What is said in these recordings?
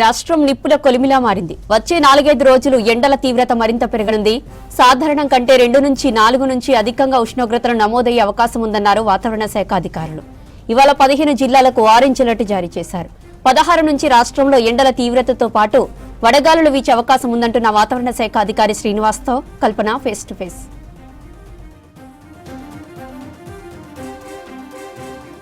రాష్ట్రం నిప్పుల కొలిమిలా మారింది. వచ్చే 4-5 రోజులు ఎండల తీవ్రత మరింత పెరగనుంది. సాధారణం కంటే 2 నుంచి 4 నుంచి అధికంగా ఉష్ణోగ్రతలు నమోదయ్యే అవకాశం ఉందన్నారు వాతావరణ శాఖ అధికారులు. ఇవాళ 15 జిల్లాలకు ఆరెంజ్ అలర్ట్ జారీ చేశారు. 16 నుంచి రాష్ట్రంలో ఎండల తీవ్రతతో పాటు వడగాలులు వీచే అవకాశం ఉందంటున్న వాతావరణ శాఖ అధికారి శ్రీనివాస్తో కల్పన ఫేస్ టు ఫేస్.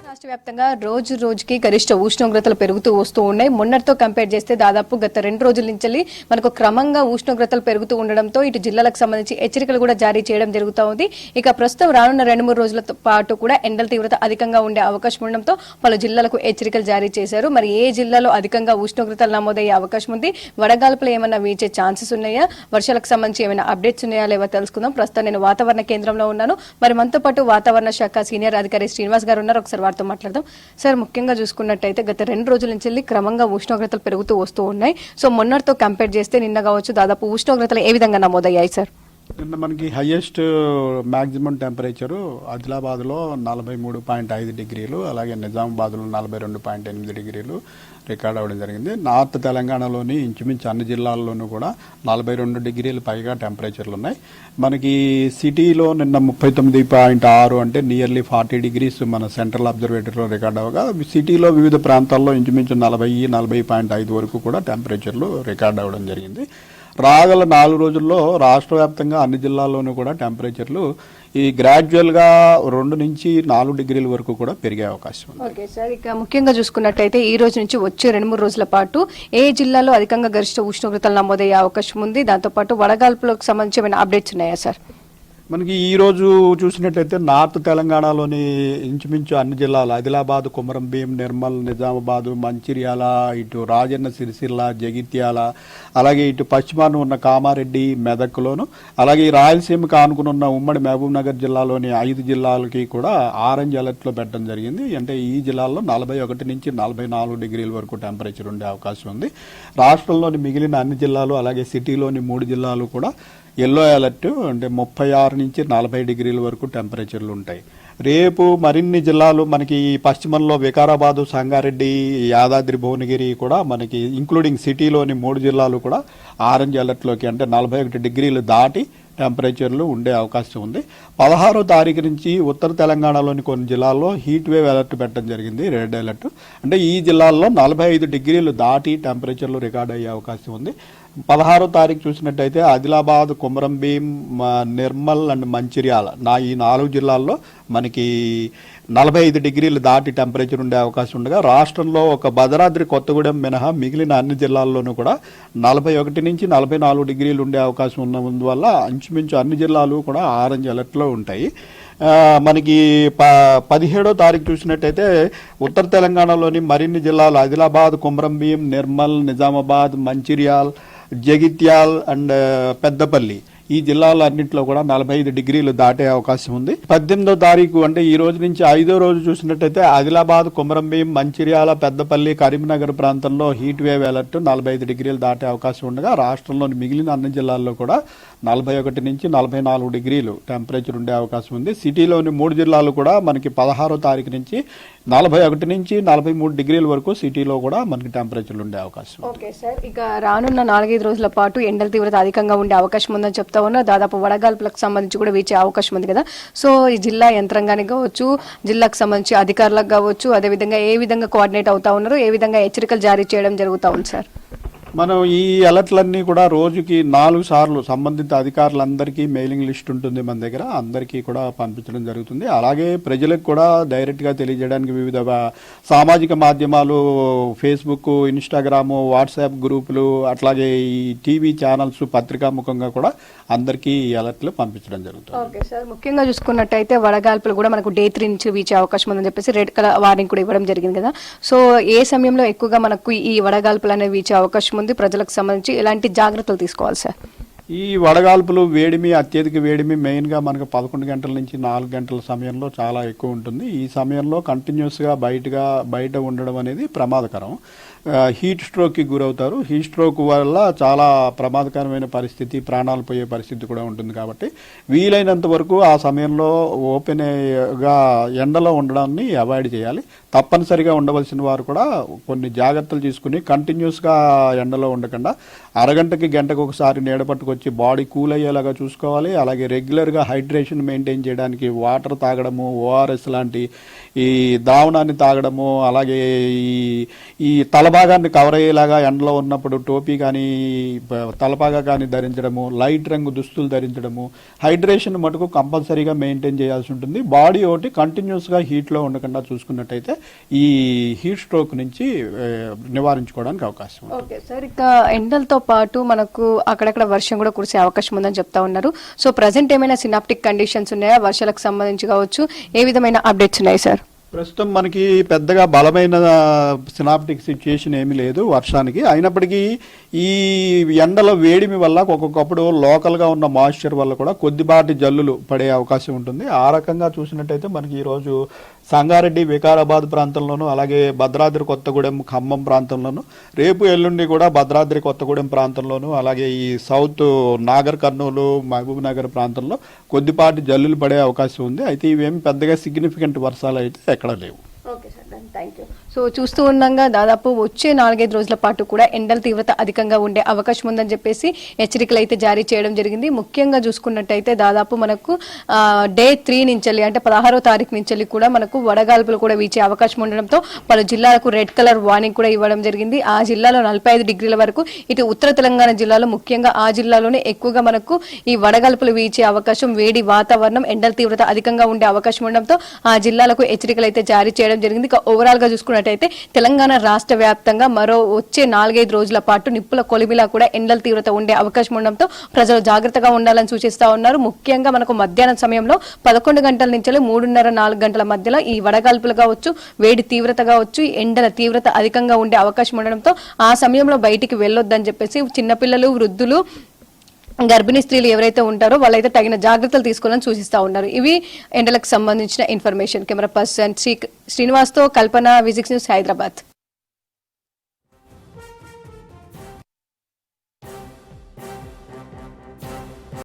రాష్ట్ర వ్యాప్తంగా రోజు రోజుకి గరిష్ట ఉష్ణోగ్రతలు పెరుగుతూ వస్తూ ఉన్నాయి. మొన్నటితో కంపేర్ చేస్తే దాదాపు గత 2 రోజుల నుంచి మనకు క్రమంగా ఉష్ణోగ్రతలు పెరుగుతూ ఉండడంతో ఇటు జిల్లాలకు సంబంధించి హెచ్చరికలు కూడా జారీ చేయడం జరుగుతూ ఉంది. ఇక ప్రస్తుతం రానున్న 2-3 రోజుల పాటు కూడా ఎండల తీవ్రత అధికంగా ఉండే అవకాశం ఉండడంతో పలు జిల్లాలకు హెచ్చరికలు జారీ చేశారు. మరి ఏ జిల్లాలో అధికంగా ఉష్ణోగ్రతలు నమోదయ్యే అవకాశం ఉంది, వడగాల్పులు ఏమైనా వీచే ఛాన్సెస్ ఉన్నాయా, వర్షాలకు సంబంధించి ఏమైనా అప్డేట్స్ ఉన్నాయా లేవో తెలుసుకుందాం. ప్రస్తుతం నేను వాతావరణ కేంద్రంలో ఉన్నాను. మరి మనతో పాటు వాతావరణ శాఖ సీనియర్ అధికారి శ్రీనివాస్ గారు ఉన్నారు. ఒకసారి వారితో మాట్లాడదాం. సార్, ముఖ్యంగా చూసుకున్నట్టయితే గత 2 రోజుల నుంచి క్రమంగా ఉష్ణోగ్రతలు పెరుగుతూ వస్తూ ఉన్నాయి. సో మొన్నటితో కంపేర్ చేస్తే నిన్న కావచ్చు దాదాపు ఉష్ణోగ్రతలు ఏ విధంగా నమోదయ్యాయి సార్? నిన్న మనకి హైయెస్ట్ మ్యాక్సిమం టెంపరేచరు ఆదిలాబాద్లో 43.5 డిగ్రీలు, అలాగే నిజామాబాద్లో 42.8 డిగ్రీలు రికార్డ్ అవ్వడం జరిగింది. నార్త్ తెలంగాణలోని ఇంచుమించు అన్ని జిల్లాల్లోనూ కూడా 42 డిగ్రీలు పైగా టెంపరేచర్లు ఉన్నాయి. మనకి సిటీలో నిన్న 39.6 అంటే నియర్లీ 40 డిగ్రీస్ మన సెంట్రల్ అబ్జర్వేటరీలో రికార్డ్ అవ్వగా, సిటీలో వివిధ ప్రాంతాల్లో ఇంచుమించు 40-40.5 వరకు కూడా టెంపరేచర్లు రికార్డ్ అవ్వడం జరిగింది. రాగల 4 రోజుల్లో రాష్ట్ర వ్యాప్తంగా అన్ని జిల్లాల్లోనూ కూడా టెంపరేచర్లు ఈ గ్రాడ్యువల్గా 2 నుంచి 4 డిగ్రీల వరకు కూడా పెరిగే అవకాశం ఉంది. ఓకే సార్, ఇక ముఖ్యంగా చూసుకున్నట్టయితే ఈ రోజు నుంచి వచ్చే 2-3 రోజుల పాటు ఏ జిల్లాలో అధికంగా గరిష్ట ఉష్ణోగ్రతలు నమోదయ్యే అవకాశం ఉంది, దాంతోపాటు వడగాల్పులకు సంబంధించి ఏమైనా అప్డేట్స్ ఉన్నాయా సార్? మనకి ఈ రోజు చూసినట్టయితే నార్త్ తెలంగాణలోని ఇంచుమించు అన్ని జిల్లాలు ఆదిలాబాద్, కొమరంభీం, నిర్మల్, నిజామాబాద్, మంచిర్యాల, ఇటు రాజన్న సిరిసిల్ల, జగిత్యాల, అలాగే ఇటు పశ్చిమాన ఉన్న కామారెడ్డి, మెదక్లోను, అలాగే ఈ రాయలసీమకు ఆనుకుని ఉన్న ఉమ్మడి మహబూబ్ నగర్ జిల్లాలోని 5 జిల్లాలకి కూడా ఆరెంజ్ అలర్ట్లో పెట్టడం జరిగింది. అంటే ఈ జిల్లాల్లో 41 నుంచి 44 డిగ్రీల వరకు టెంపరేచర్ ఉండే అవకాశం ఉంది. రాష్ట్రంలోని మిగిలిన అన్ని జిల్లాలు అలాగే సిటీలోని 3 జిల్లాలు కూడా ఎల్లో అలర్ట్, అంటే 36 నుంచి 40 డిగ్రీల వరకు టెంపరేచర్లు ఉంటాయి. రేపు మరిన్ని జిల్లాలు మనకి పశ్చిమంలో వికారాబాదు, సంగారెడ్డి, యాదాద్రి, భువనగిరి కూడా మనకి ఇంక్లూడింగ్ సిటీలోని 3 జిల్లాలు కూడా ఆరెంజ్ అలర్ట్లోకి అంటే 41 డిగ్రీలు దాటి టెంపరేచర్లు ఉండే అవకాశం ఉంది. 16వ తారీఖు నుంచి ఉత్తర తెలంగాణలోని కొన్ని జిల్లాల్లో హీట్ వేవ్ అలర్ట్ పెట్టడం జరిగింది, రెడ్ అలర్ట్. అంటే ఈ జిల్లాల్లో 45 డిగ్రీలు దాటి టెంపరేచర్లు రికార్డ్ అయ్యే అవకాశం ఉంది. 16వ తారీఖు చూసినట్టయితే ఆదిలాబాద్, కొమరంభీం, నిర్మల్ అండ్ మంచిర్యాల ఈ 4 జిల్లాల్లో మనకి 45 డిగ్రీలు దాటి టెంపరేచర్ ఉండే అవకాశం ఉండగా, రాష్ట్రంలో ఒక భద్రాద్రి, కొత్తగూడెం మినహా మిగిలిన అన్ని జిల్లాల్లోనూ కూడా 41 నుంచి 44 డిగ్రీలు ఉండే అవకాశం ఉన్నందువల్ల ఇంచుమించు అన్ని జిల్లాలు కూడా ఆరెంజ్ అలర్ట్లో ఉంటాయి. మనకి 17వ తారీఖు చూసినట్టయితే ఉత్తర తెలంగాణలోని మరిన్ని జిల్లాలు ఆదిలాబాద్, కొమరంభీం, నిర్మల్, నిజామాబాద్, మంచిర్యాల్, జగిత్యాల్ అండ్ పెద్దపల్లి ఈ జిల్లాలన్నింటిలో కూడా 45 డిగ్రీలు దాటే అవకాశం ఉంది. 18వ తారీఖు అంటే ఈ రోజు నుంచి 5వ రోజు చూసినట్టయితే ఆదిలాబాద్, కొమరంభీం, మంచిర్యాల, పెద్దపల్లి, కరీంనగర్ ప్రాంతంలో హీట్ వేవ్ అలర్ట్ 45 డిగ్రీలు దాటే అవకాశం ఉండగా, రాష్ట్రంలోని మిగిలిన అన్ని జిల్లాల్లో కూడా 41 నుంచి 44 డిగ్రీలు టెంపరేచర్ ఉండే అవకాశం ఉంది. సిటీలోని 3 జిల్లాలు కూడా మనకి 16వ తారీఖు నుంచి 41 నుంచి 43 డిగ్రీల వరకు సిటీలో కూడా మనకి టెంపరేచర్లు ఉండే అవకాశం. ఓకే సార్, ఇక రానున్న 4-5 రోజుల పాటు ఎండల తీవ్రత అధికంగా ఉండే అవకాశం ఉందని చెప్తా ఉన్నా. దాదాపు వడగాల్పులకు సంబంధించి కూడా వీచే అవకాశం ఉంది కదా. సో ఈ జిల్లా యంత్రాంగానికి కావచ్చు, జిల్లాకు సంబంధించి అధికారులకు కావచ్చు, అదేవిధంగా ఏ విధంగా కోఆర్డినేట్ అవుతా ఉన్నారు, ఏ విధంగా హెచ్చరికలు జారీ చేయడం జరుగుతూ ఉంది సార్? మనం ఈ అలర్ట్లన్నీ కూడా రోజుకి 4 సార్లు సంబంధిత అధికారులందరికీ మెయిలింగ్ లిస్ట్ ఉంటుంది మన దగ్గర, అందరికీ కూడా పంపించడం జరుగుతుంది. అలాగే ప్రజలకు కూడా డైరెక్ట్గా తెలియజేయడానికి వివిధ సామాజిక మాధ్యమాలు, ఫేస్బుక్, ఇన్స్టాగ్రాము, వాట్సాప్ గ్రూపులు, అట్లాగే ఈ టీవీ ఛానల్స్, పత్రికాముఖంగా కూడా అందరికీ ఈ అలర్ట్లు పంపించడం జరుగుతుంది. ఓకే సార్, ముఖ్యంగా చూసుకున్నట్టయితే వడగాల్పులు కూడా మనకు Day 3 నుంచి వీచే అవకాశం ఉందని చెప్పేసి రెడ్ కలర్ వార్నింగ్ కూడా ఇవ్వడం జరిగింది కదా. సో ఏ సమయంలో ఎక్కువగా మనకు ఈ వడగాల్పులు అనేవి వీచే అవకాశం ఉంది, ప్రజలకు సంబంధించి ఎలాంటి జాగ్రత్తలు తీసుకోవాలి సార్? ఈ వడగాల్పులు వేడిమి, అత్యధిక వేడిమి మెయిన్గా మనకు 11 గంటల నుంచి 4 గంటల సమయంలో చాలా ఎక్కువ ఉంటుంది. ఈ సమయంలో కంటిన్యూస్గా బయట ఉండడం అనేది ప్రమాదకరం. హీట్ స్ట్రోక్కి గురవుతారు. హీట్ స్ట్రోక్ వల్ల చాలా ప్రమాదకరమైన పరిస్థితి, ప్రాణాలు పోయే పరిస్థితి కూడా ఉంటుంది. కాబట్టి వీలైనంత వరకు ఆ సమయంలో ఓపెన్గా ఎండలో ఉండడాన్ని అవాయిడ్ చేయాలి. తప్పనిసరిగా ఉండవలసిన వారు కూడా కొన్ని జాగ్రత్తలు తీసుకుని కంటిన్యూస్గా ఎండలో ఉండకుండా అరగంటకి గంటకు ఒకసారి నీడ పట్టుకొచ్చి బాడీ కూల్ అయ్యేలాగా చూసుకోవాలి. అలాగే రెగ్యులర్గా హైడ్రేషన్ మెయింటైన్ చేయడానికి వాటర్ తాగడము, ఓఆర్ఎస్ లాంటి ఈ ద్రావణాన్ని తాగడము, అలాగే ఈ తలభాగాన్ని కవర్ అయ్యేలాగా ఎండలో ఉన్నప్పుడు టోపీ కానీ తలపాగా కానీ ధరించడము, లైట్ రంగు దుస్తులు ధరించడము, హైడ్రేషన్ మటుకు కంపల్సరీగా మెయింటైన్ చేయాల్సి ఉంటుంది. బాడీ ఒకటి కంటిన్యూస్గా హీట్లో ఉండకుండా చూసుకున్నట్టయితే ఈ హీట్ స్ట్రోక్ నుంచి నివారించుకోవడానికి అవకాశం ఉంది. ఓకే సార్, ఇక ఎండలతో పాటు మనకు అక్కడక్కడ వర్షం కూడా కురిసే అవకాశం ఉందని చెప్తా ఉన్నారు. సో ప్రజెంట్ ఏమైనా సినాప్టిక్ కండిషన్స్ ఉన్నాయా వర్షాలకు సంబంధించి కావచ్చు, ఏ విధమైన అప్డేట్స్ ఉన్నాయి సార్? ప్రస్తుతం మనకి పెద్దగా బలమైన సినాప్టిక్ సిచ్యుయేషన్ ఏమీ లేదు వర్షానికి. అయినప్పటికీ ఈ ఎండల వేడిమి వల్ల ఒక్కొక్కప్పుడు లోకల్గా ఉన్న మాయిశ్చర్ వల్ల కూడా కొద్దిపాటి జల్లులు పడే అవకాశం ఉంటుంది. ఆ రకంగా చూసినట్టయితే మనకి ఈరోజు సంగారెడ్డి, వికారాబాద్ ప్రాంతంలోనూ, అలాగే భద్రాద్రి కొత్తగూడెం, ఖమ్మం ప్రాంతంలోనూ, రేపు ఎల్లుండి కూడా భద్రాద్రి కొత్తగూడెం ప్రాంతంలోనూ, అలాగే ఈ సౌత్ నాగర్ కర్నూలు, మహబూబ్ నగర్ ప్రాంతంలో కొద్దిపాటి జల్లులు పడే అవకాశం ఉంది. అయితే ఇవేమి పెద్దగా సిగ్నిఫికెంట్ వర్షాలు అయితే ఎక్కడ లేవు. Okay sir, thank you. So చూస్తూ ఉండగా దాదాపు వచ్చే 4-5 రోజుల పాటు కూడా ఎండల తీవ్రత అధికంగా ఉండే అవకాశం ఉందని చెప్పేసి హెచ్చరికలు అయితే జారీ చేయడం జరిగింది. ముఖ్యంగా చూసుకున్నట్టయితే దాదాపు మనకు డే 3 నుంచి అంటే 16వ తారీఖు నుంచి కూడా మనకు వడగాల్పులు కూడా వీచే అవకాశం ఉండడంతో పలు జిల్లాలకు రెడ్ కలర్ వార్నింగ్ కూడా ఇవ్వడం జరిగింది. ఆ జిల్లాలో 45 డిగ్రీల వరకు, ఇటు ఉత్తర తెలంగాణ జిల్లాలో ముఖ్యంగా ఆ జిల్లాలోనే ఎక్కువగా మనకు ఈ వడగాల్పులు వీచే అవకాశం, వేడి వాతావరణం, ఎండల తీవ్రత అధికంగా ఉండే అవకాశం ఉండడంతో ఆ జిల్లాలకు హెచ్చరికలు అయితే జారీ చేయడం జరిగింది. ఇక ఓవరాల్ గా చూసుకున్నట్టయితే తెలంగాణ రాష్ట్ర వ్యాప్తంగా మరో వచ్చే 4-5 రోజుల పాటు నిప్పుల కొలిమిలా కూడా ఎండల తీవ్రత ఉండే అవకాశం ఉండడంతో ప్రజలు జాగ్రత్తగా ఉండాలని సూచిస్తా ఉన్నారు. ముఖ్యంగా మనకు మధ్యాహ్నం సమయంలో 11 గంటల నుంచి 3:30-4 గంటల మధ్యలో ఈ వడగాల్పులు కావచ్చు, వేడి తీవ్రత కావచ్చు, ఎండల తీవ్రత అధికంగా ఉండే అవకాశం ఉండడంతో ఆ సమయంలో బయటికి వెళ్ళొద్దని చెప్పేసి చిన్నపిల్లలు, వృద్ధులు, గర్భిణీ స్త్రీలు ఎవరైతే ఉంటారో వాళ్ళైతే తగిన జాగ్రత్తలు తీసుకోవాలని సూచిస్తా ఉన్నారు. ఇవి ఎండలకు సంబంధించిన ఇన్ఫర్మేషన్. కెమెరా పర్సన్ శ్రీనివాస్తో కల్పన, విజిక్స్ న్యూస్, హైదరాబాద్.